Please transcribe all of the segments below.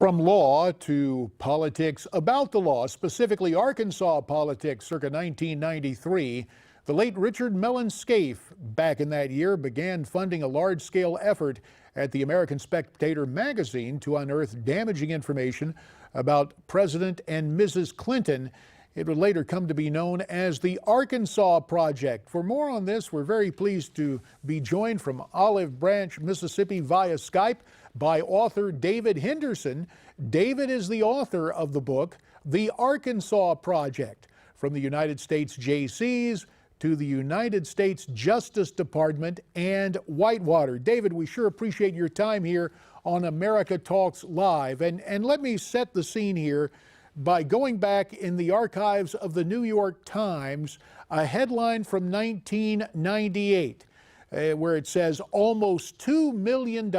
From law to politics about the law, specifically Arkansas politics circa 1993, the late Richard Mellon Scaife, back in that year, began funding a large-scale effort at the American Spectator magazine to unearth damaging information about President and Mrs. Clinton. It would later come to be known as the Arkansas Project. For more on this, we're very pleased to be joined from Olive Branch, Mississippi via Skype by author David Henderson. David is the author of the book, The Arkansas Project, From the United States JCs to the United States Justice Department and Whitewater. David, we sure appreciate your time here on America Talks Live. And let me set the scene here by going back in the archives of the New York Times, a headline from 1998, where it says almost $2 million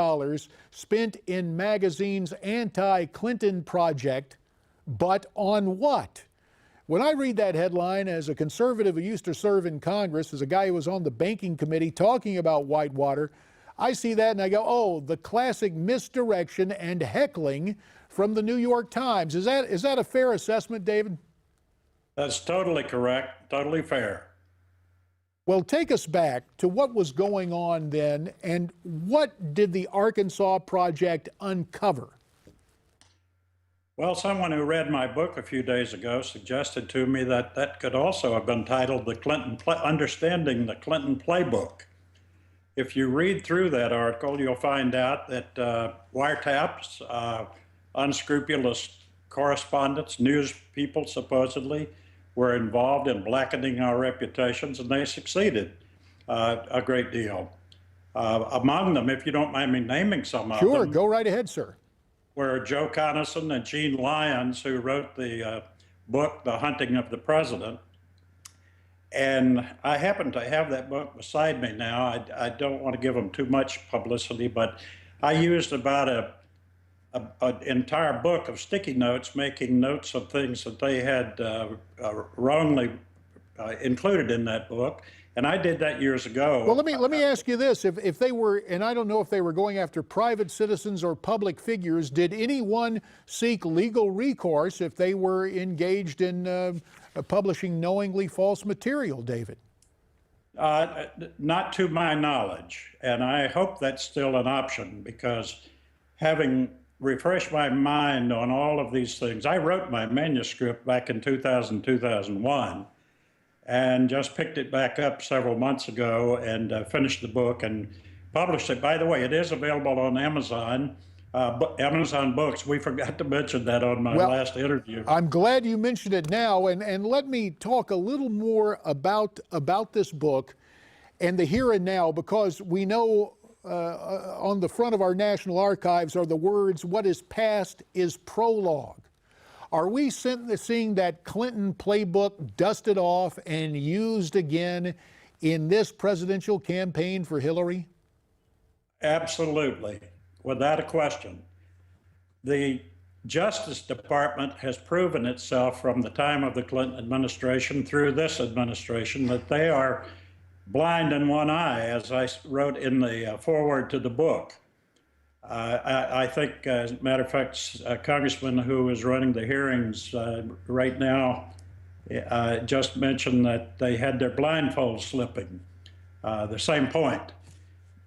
spent in magazine's anti-Clinton project, but on what? When I read that headline as a conservative who used to serve in Congress, as a guy who was on the banking committee talking about Whitewater, I see that and I go, oh, the classic misdirection and heckling from the New York Times. Is that a fair assessment, David? That's totally correct, totally fair. Well, take us back to what was going on then, and what did the Arkansas Project uncover? Well, someone who read my book a few days ago suggested to me that that could also have been titled Understanding the Clinton Playbook. If you read through that article, you'll find out that wiretaps, unscrupulous correspondents, news people supposedly, were involved in blackening our reputations, and they succeeded a great deal. Among them, if you don't mind me naming some of them. Sure, go right ahead, sir. Were Joe Conason and Gene Lyons, who wrote the book, The Hunting of the President. And I happen to have that book beside me now. I don't want to give them too much publicity, but I used about an entire book of sticky notes, making notes of things that they had wrongly included in that book. And I did that years ago. Well, let me ask you this. If they were, and I don't know if they were going after private citizens or public figures, did anyone seek legal recourse if they were engaged in publishing knowingly false material, David? Not to my knowledge. And I hope that's still an option, because having refreshed my mind on all of these things, I wrote my manuscript back in 2000, 2001. And just picked it back up several months ago and finished the book and published it. By the way, it is available on Amazon, Amazon Books. We forgot to mention that on my last interview. I'm glad you mentioned it now, and let me talk a little more about this book and the here and now, because we know on the front of our National Archives are the words, "What is past is prologue." Are we seeing that Clinton playbook dusted off and used again in this presidential campaign for Hillary? Absolutely, without a question. The Justice Department has proven itself from the time of the Clinton administration through this administration that they are blind in one eye, as I wrote in the foreword to the book. I think, as a matter of fact, a congressman who is running the hearings right now just mentioned that they had their blindfolds slipping. The same point.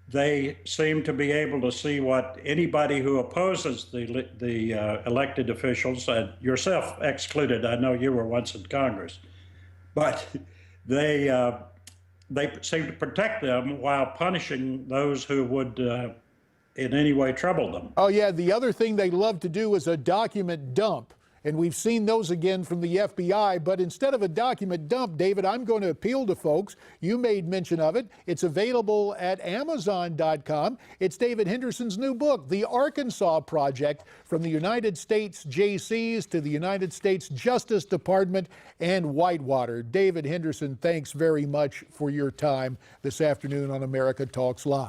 They seem to be able to see what anybody who opposes the elected officials, yourself excluded, I know you were once in Congress, but they seem to protect them while punishing those who would in any way trouble them. Oh yeah, the other thing they love to do is a document dump. And we've seen those again from the FBI, but instead of a document dump, David, I'm going to appeal to folks. You made mention of it. It's available at Amazon.com. It's David Henderson's new book, The Arkansas Project, From the United States JCs to the United States Justice Department and Whitewater. David Henderson, thanks very much for your time this afternoon on America Talks Live.